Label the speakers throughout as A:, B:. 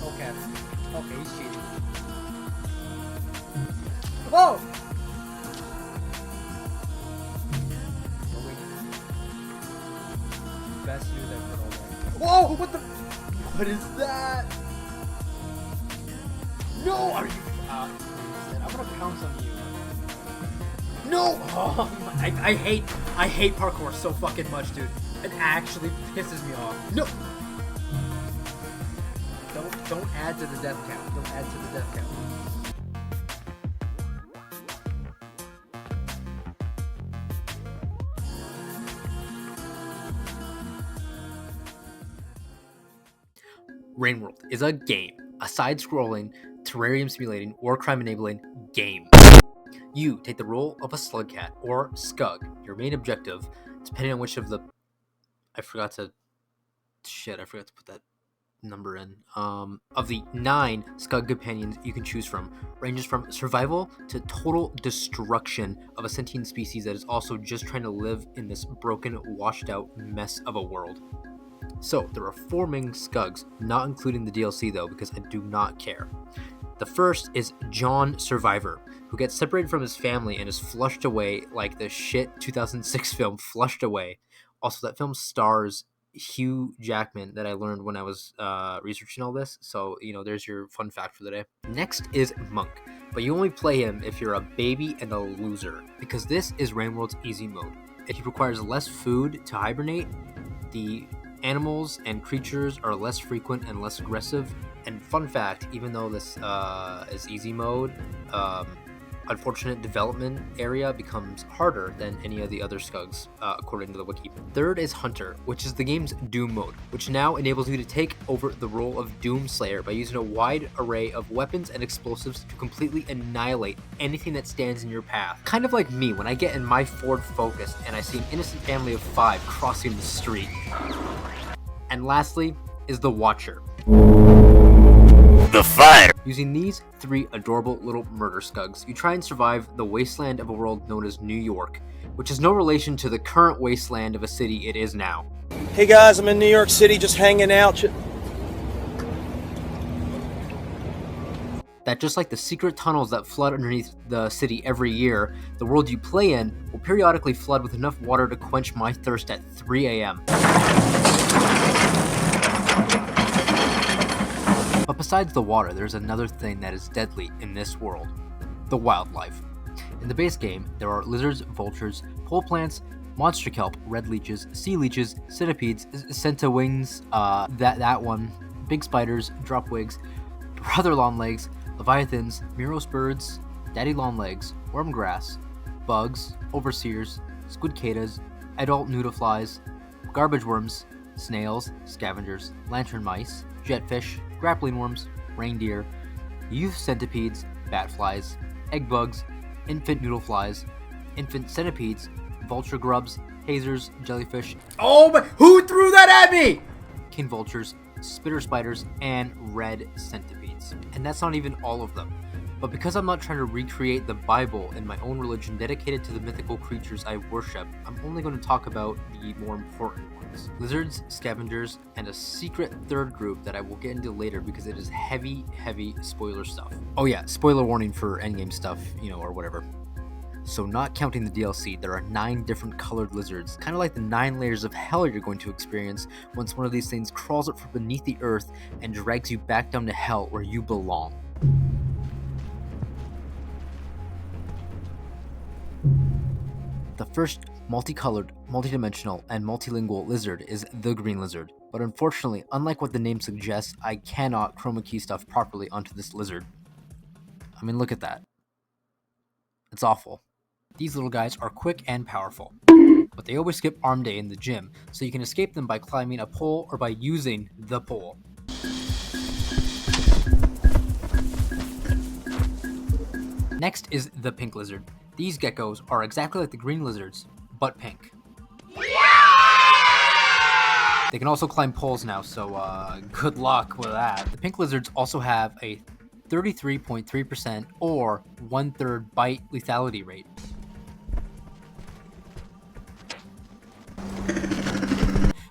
A: Okay. Okay, he's cheating. Whoa! Oh, wait. Best news I've heard all day. Whoa! What the? What is that? No! Are you? I'm gonna pounce on you. No! Oh, I hate parkour so fucking much, dude. It actually pisses me off. No! Don't add to the death count. Don't add to the death count. Rain World is a game, a side-scrolling, terrarium simulating, war crime enabling game. You take the role of a slug cat or scug. Your main objective, depending on which of the I forgot to put that number in. Of the 9 scug companions you can choose from, ranges from survival to total destruction of a sentient species that is also just trying to live in this broken, washed out mess of a world. So there are 4 main scugs, not including the DLC though, because I do not care. The first is John Survivor, who gets separated from his family and is flushed away like the shit 2006 film Flushed Away. Also, that film stars Hugh Jackman that I learned when I was researching all this. So, there's your fun fact for the day. Next is Monk, but you only play him if you're a baby and a loser, because this is Rainworld's easy mode. It requires less food to hibernate. The animals and creatures are less frequent and less aggressive. And fun fact, even though this is easy mode, unfortunate development area becomes harder than any of the other scugs, according to the wiki. Third is Hunter, which is the game's Doom mode, which now enables you to take over the role of Doom Slayer by using a wide array of weapons and explosives to completely annihilate anything that stands in your path. Kind of like me when I get in my Ford Focus and I see an innocent family of 5 crossing the street. And lastly is the Watcher. The fire! Using these 3 adorable little murder scugs, you try and survive the wasteland of a world known as New York, which is no relation to the current wasteland of a city it is now.
B: Hey guys, I'm in New York City just hanging out.
A: That just like the secret tunnels that flood underneath the city every year, the world you play in will periodically flood with enough water to quench my thirst at 3 a.m. But besides the water, there's another thing that is deadly in this world: the wildlife. In the base game, there are lizards, vultures, pole plants, monster kelp, red leeches, sea leeches, centipedes, centowings, that one, big spiders, dropwigs, brother longlegs, leviathans, Miros birds, daddy longlegs, wormgrass, bugs, overseers, squidcadas, adult nudiflies, garbage worms, snails, scavengers, lantern mice, jetfish, grappling worms, reindeer, youth centipedes, batflies, egg bugs, infant noodleflies, infant centipedes, vulture grubs, hazers, jellyfish. Oh my! Who threw that at me? King vultures, spitter spiders, and red centipedes. And that's not even all of them. But because I'm not trying to recreate the Bible in my own religion dedicated to the mythical creatures I worship, I'm only going to talk about the more important ones: lizards, scavengers, and a secret third group that I will get into later because it is heavy spoiler stuff. Oh yeah, spoiler warning for endgame stuff, or whatever. So not counting the DLC, there are 9 different colored lizards, kind of like the 9 layers of hell you're going to experience once one of these things crawls up from beneath the earth and drags you back down to hell where you belong. The first multicolored, multidimensional, and multilingual lizard is the green lizard, but unfortunately, unlike what the name suggests, I cannot chroma key stuff properly onto this lizard. I mean, look at that. It's awful. These little guys are quick and powerful, but they always skip arm day in the gym, so you can escape them by climbing a pole or by using the pole. Next is the pink lizard. These geckos are exactly like the green lizards, but pink. They can also climb poles now, so good luck with that. The pink lizards also have a 33.3% or 1/3 bite lethality rate.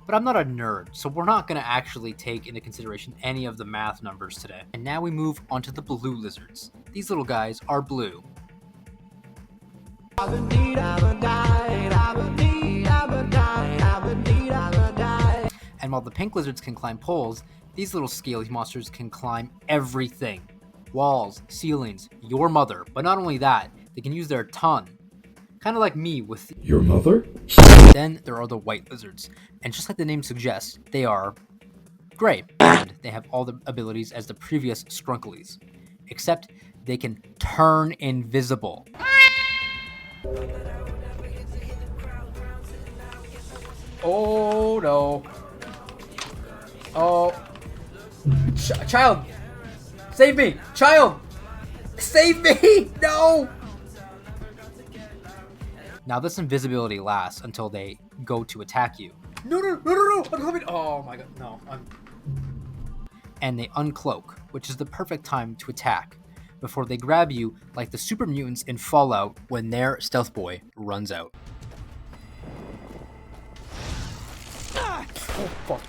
A: But I'm not a nerd, so we're not going to actually take into consideration any of the math numbers today. And now we move on to the blue lizards. These little guys are blue. And while the pink lizards can climb poles, these little scaly monsters can climb everything. Walls, ceilings, your mother. But not only that, they can use their tongue. Kind of like me with
C: your mother?
A: Then there are the white lizards. And just like the name suggests, they are gray. And they have all the abilities as the previous Skrunklies. Except they can turn invisible. Oh no. Oh. Child! Save me! Child! Save me! No! Now this invisibility lasts until they go to attack you. No, I'm coming! Oh my god, no. And they uncloak, which is the perfect time to attack, before they grab you like the super mutants in Fallout when their stealth boy runs out. Oh, fuck.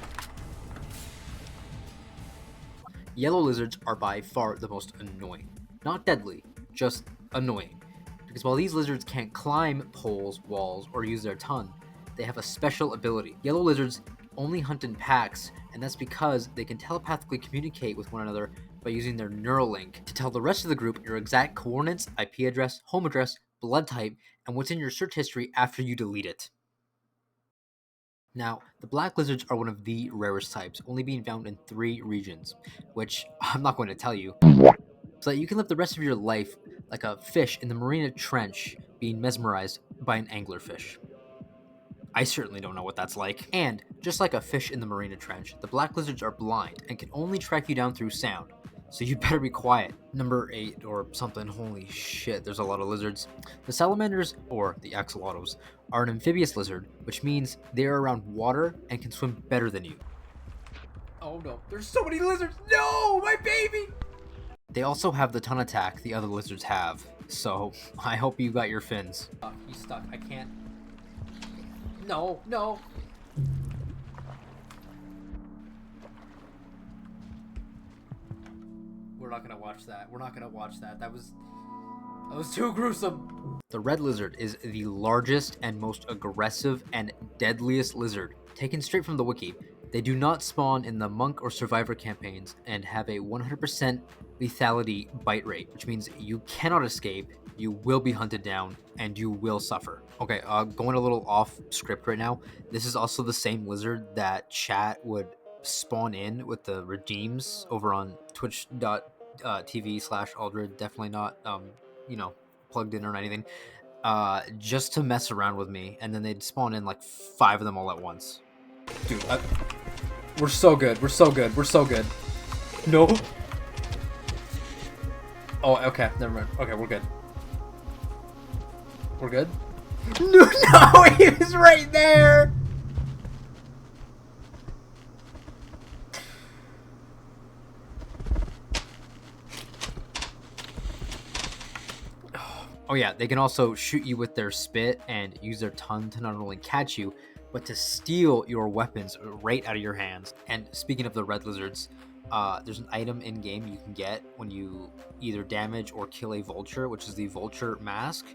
A: Yellow lizards are by far the most annoying. Not deadly, just annoying. Because while these lizards can't climb poles, walls, or use their tongue, they have a special ability. Yellow lizards only hunt in packs, and that's because they can telepathically communicate with one another by using their neural link to tell the rest of the group your exact coordinates, IP address, home address, blood type, and what's in your search history after you delete it. Now, the black lizards are one of the rarest types, only being found in 3 regions, which I'm not going to tell you, so that you can live the rest of your life like a fish in the Marina Trench being mesmerized by an anglerfish. I certainly don't know what that's like. And, just like a fish in the Marina Trench, the black lizards are blind and can only track you down through sound, so you better be quiet. Number 8 or something, holy shit, there's a lot of lizards. The salamanders, or the axolotls, are an amphibious lizard, which means they are around water and can swim better than you. Oh no, there's so many lizards! No, my baby! They also have the tongue attack the other lizards have, so I hope you got your fins. He's stuck, I can't. No. We're not gonna watch that. That was too gruesome. The red lizard is the largest and most aggressive and deadliest lizard. Taken straight from the wiki, they do not spawn in the monk or survivor campaigns and have a 100% lethality bite rate, which means you cannot escape, you will be hunted down, and you will suffer. Okay, going a little off script right now. This is also the same lizard that chat would spawn in with the redeems over on twitch.tv/Aldred. Definitely not, plugged in or anything. Just to mess around with me, and then they'd spawn in like 5 of them all at once. Dude, we're so good. No. Oh, okay, never mind. Okay, we're good. No, he was right there. Oh yeah, they can also shoot you with their spit and use their tongue to not only catch you, but to steal your weapons right out of your hands. And speaking of the red lizards, there's an item in game you can get when you either damage or kill a vulture, which is the vulture mask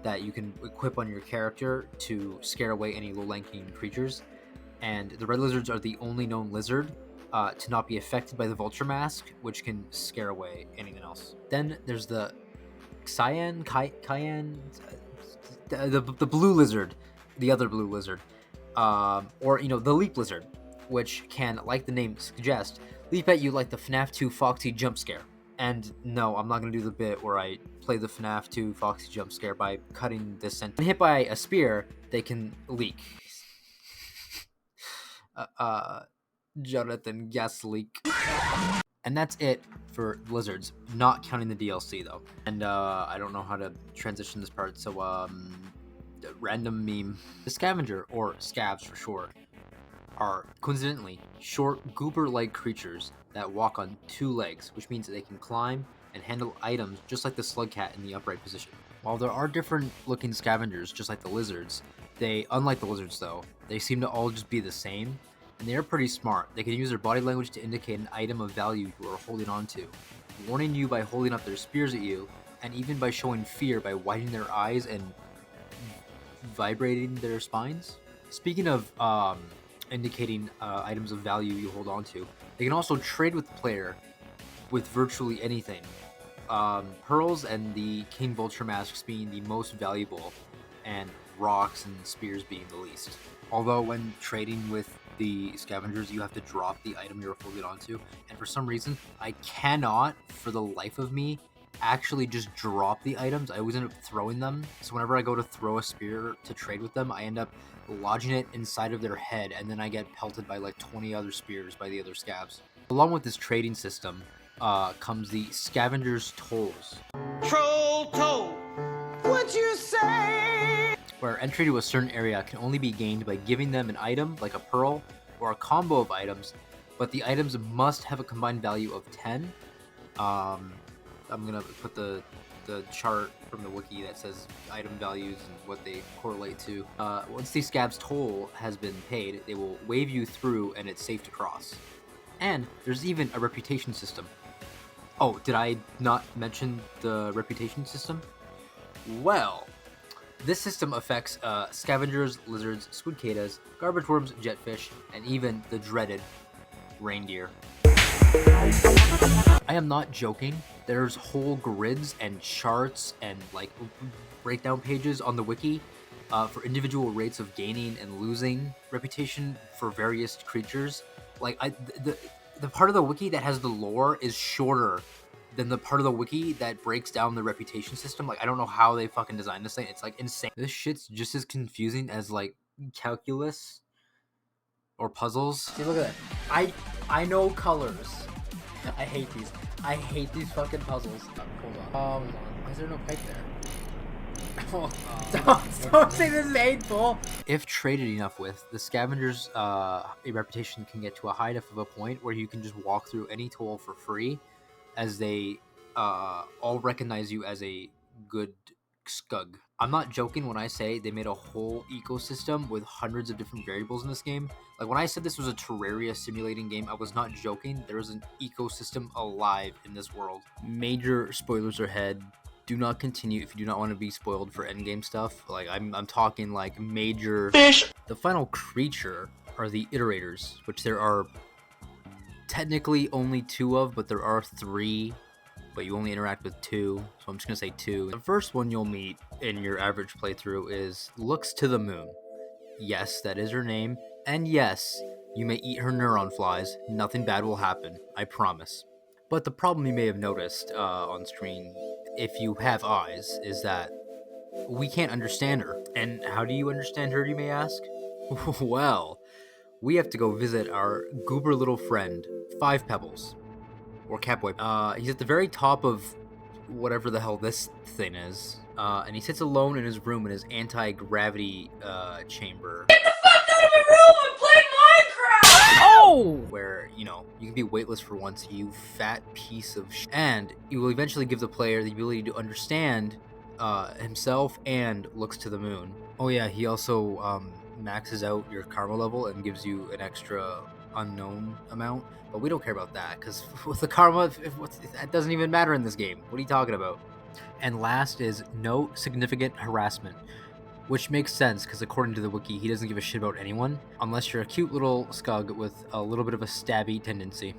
A: that you can equip on your character to scare away any low-ranking creatures. And the red lizards are the only known lizard to not be affected by the vulture mask, which can scare away anything else. Then there's the cayenne, the blue lizard, the other blue lizard, or the leap lizard, which can, like the name suggests, leap at you like the FNAF 2 Foxy jump scare. And no, I'm not gonna do the bit where I play the FNAF 2 Foxy jump scare by cutting this sentence. When hit by a spear, they can leak. Jonathan gas leak. And that's it for lizards, not counting the DLC though. And I don't know how to transition this part, so random meme. The scavenger, or scavs for short, are coincidentally short goober-like creatures that walk on 2 legs, which means that they can climb and handle items just like the slug cat in the upright position. While there are different looking scavengers just like the lizards, unlike the lizards though, they seem to all just be the same. and they are pretty smart. They can use their body language to indicate an item of value you are holding on to, warning you by holding up their spears at you, and even by showing fear by widening their eyes and vibrating their spines. Speaking of indicating items of value you hold on to, they can also trade with the player with virtually anything. Pearls and the King Vulture masks being the most valuable, and rocks and spears being the least. Although when trading with the scavengers, you have to drop the item you're holding onto, and for some reason, I cannot, for the life of me, actually just drop the items. I always end up throwing them. So whenever I go to throw a spear to trade with them, I end up lodging it inside of their head, and then I get pelted by like 20 other spears by the other scavs. Along with this trading system comes the Scavenger's Tolls.
B: Troll toll. What you say?
A: Where entry to a certain area can only be gained by giving them an item, like a pearl, or a combo of items, but the items must have a combined value of 10. I'm gonna put the chart from the wiki that says item values and what they correlate to. Once the scab's toll has been paid, they will wave you through and it's safe to cross. And there's even a reputation system. Oh, did I not mention the reputation system? Well, this system affects scavengers, lizards, squidcadas, garbage worms, jetfish, and even the dreaded reindeer. I am not joking. There's whole grids and charts and like breakdown pages on the wiki for individual rates of gaining and losing reputation for various creatures. Like the part of the wiki that has the lore is shorter than the part of the wiki that breaks down the reputation system. Like, I don't know how they fucking designed this thing. It's like insane. This shit's just as confusing as like calculus or puzzles. See, look at that. I know colors. I hate these. I hate these fucking puzzles. Hold on. Why is there no pipe there? Don't say this is hateful. If traded enough with, the scavenger's reputation can get to a high enough of a point where you can just walk through any toll for free, as they all recognize you as a good scug. I'm not joking when I say they made a whole ecosystem with hundreds of different variables in this game. Like, when I said this was a Terraria simulating game, I was not joking. There is an ecosystem alive in this world. Major spoilers ahead. Do not continue if you do not want to be spoiled for endgame stuff. Like, I'm talking like major fish. The final creature are the iterators, which there are technically only 2 of, but there are 3, but you only interact with 2, so I'm just gonna say 2. The first one you'll meet in your average playthrough is Looks to the Moon. Yes, that is her name, and yes, you may eat her neuron flies. Nothing bad will happen, I promise. But the problem you may have noticed on screen, if you have eyes, is that we can't understand her. And how do you understand her, you may ask? Well, we have to go visit our goober little friend, 5 Pebbles, or Catboy. He's at the very top of whatever the hell this thing is, and he sits alone in his room in his anti-gravity chamber.
C: Get the fuck out of my room! I'm playing Minecraft!
A: Oh! Where, you know, you can be weightless for once, you fat piece of shit. And you will eventually give the player the ability to understand himself and Looks to the Moon. Oh yeah, he also maxes out your karma level and gives you an extra unknown amount, but we don't care about that, because with the karma, that doesn't even matter in this game. What are you talking about? And last is no significant harassment, which makes sense, because according to the wiki, he doesn't give a shit about anyone, unless you're a cute little scug with a little bit of a stabby tendency.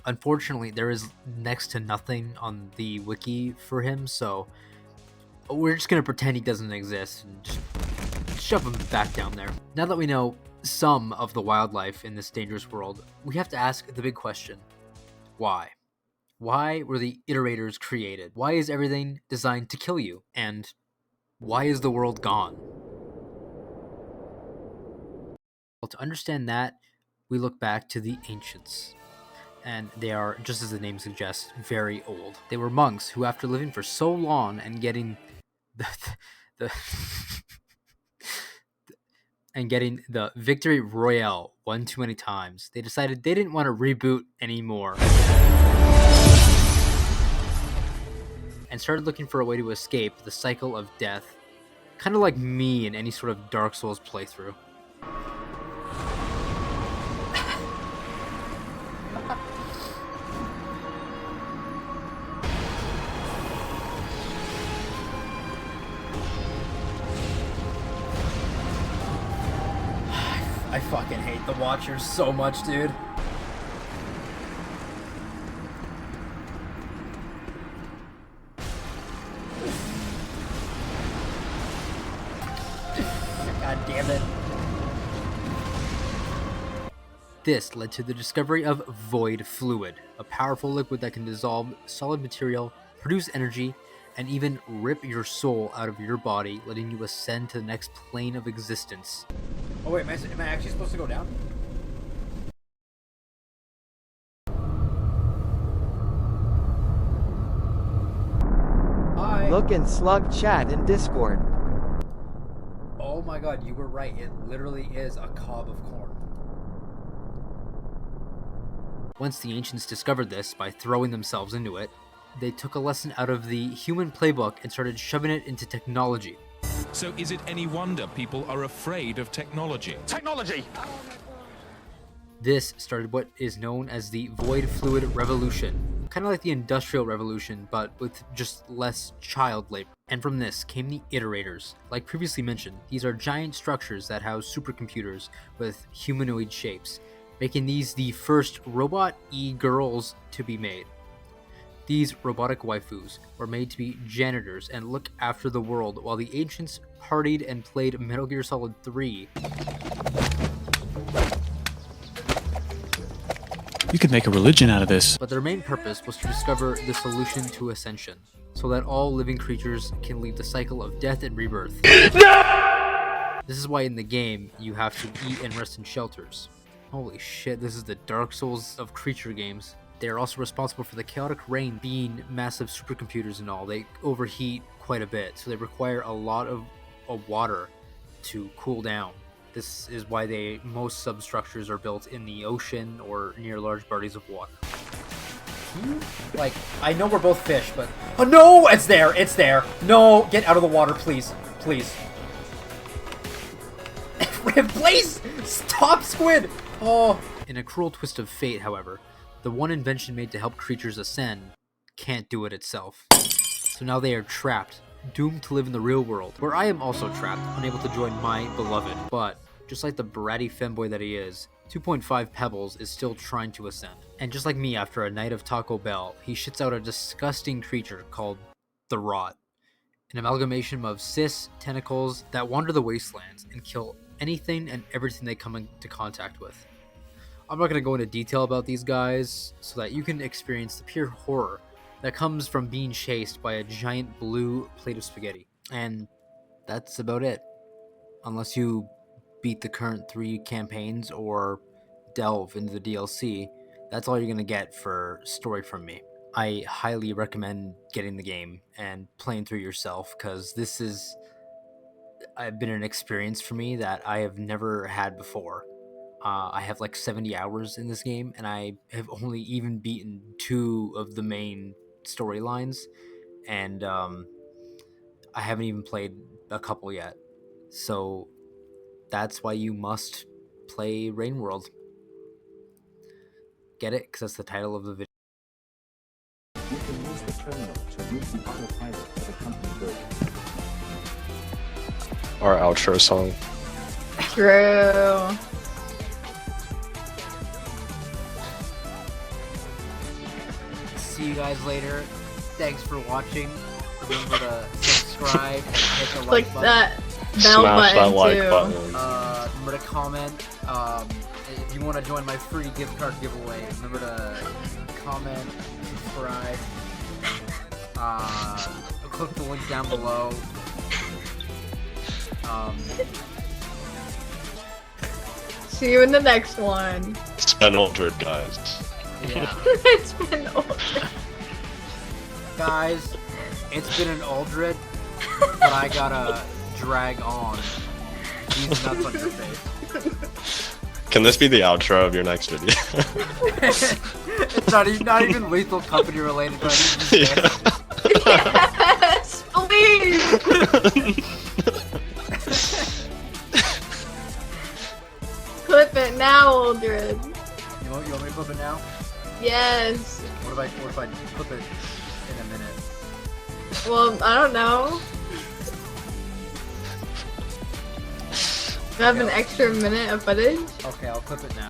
A: Unfortunately, there is next to nothing on the wiki for him, so we're just gonna pretend he doesn't exist and just shove him back down there. Now that we know some of the wildlife in this dangerous world, we have to ask the big question: why? Why were the iterators created? Why is everything designed to kill you? And why is the world gone? Well, to understand that, we look back to the ancients. And they are, just as the name suggests, very old. They were monks who, after living for so long and getting the victory royale one too many times, they decided they didn't want to reboot anymore. And and started looking for a way to escape the cycle of death. Kind of like me in any sort of Dark Souls playthrough. I fucking hate the Watchers so much, dude. God damn it. This led to the discovery of void fluid, a powerful liquid that can dissolve solid material, produce energy, and even rip your soul out of your body, letting you ascend to the next plane of existence. Oh wait, am I actually supposed to go down? Hi!
D: Look in Slug Chat and Discord.
A: Oh my god, you were right. It literally is a cob of corn. Once the ancients discovered this by throwing themselves into it, they took a lesson out of the human playbook and started shoving it into technology.
E: So is it any wonder people are afraid of technology?
B: Technology!
A: This started what is known as the Void Fluid Revolution, kind of like the Industrial Revolution, but with just less child labor. And from this came the iterators. Like previously mentioned, these are giant structures that house supercomputers with humanoid shapes, making these the first robot e-girls to be made. These robotic waifus were made to be janitors and look after the world, while the ancients partied and played Metal Gear Solid 3.
F: You could make a religion out of this.
A: But their main purpose was to discover the solution to ascension, so that all living creatures can leave the cycle of death and rebirth. No! This is why in the game, you have to eat and rest in shelters. Holy shit, this is the Dark Souls of creature games. They are also responsible for the chaotic rain. Being massive supercomputers and all, they overheat quite a bit, so they require a lot of water to cool down. This is why most substructures are built in the ocean or near large bodies of water. Like, I know we're both fish, but... Oh no! It's there! It's there! No! Get out of the water, please. Please. Please! Stop, squid! Oh! In a cruel twist of fate, however, the one invention made to help creatures ascend can't do it itself. So now they are trapped, doomed to live in the real world, where I am also trapped, unable to join my beloved. But, just like the bratty femboy that he is, 2.5 Pebbles is still trying to ascend. And just like me after a night of Taco Bell, he shits out a disgusting creature called the Rot. An amalgamation of cis tentacles that wander the wastelands and kill anything and everything they come into contact with. I'm not going to go into detail about these guys, so that you can experience the pure horror that comes from being chased by a giant blue plate of spaghetti. And that's about it. Unless you beat the current 3 campaigns or delve into the DLC, that's all you're going to get for story from me. I highly recommend getting the game and playing through yourself, because this is been an experience for me that I have never had before. I have like 70 hours in this game, and I have only even beaten 2 of the main storylines, and I haven't even played a couple yet. So that's why you must play Rain World. Get it? Because that's the title of the video.
G: You can use the terminal to route the autopilot of the company building.
H: Our outro song.
I: True.
A: See you guys later. Thanks for watching. Remember to subscribe and hit the like
I: Click
A: button.
I: that bell
H: Smash
I: button
H: that like
I: too.
H: button.
A: Remember to comment. If you want to join my free gift card giveaway, remember to comment, subscribe. Click the link down below.
I: See you in the next one.
H: It's been Aldred, guys.
A: Yeah.
I: It's been over.
A: Guys, it's been an Aldred, but I gotta drag on these nuts on your face.
H: Can this be the outro of your next video?
A: It's not even Lethal Company related, but I need to say it.
I: Yeah. Clip it now, Aldred.
A: You want me to clip it now?
I: Yes.
A: What if I clip it in a minute?
I: Well, I don't know. You have an extra minute of footage?
A: Okay, I'll clip it now.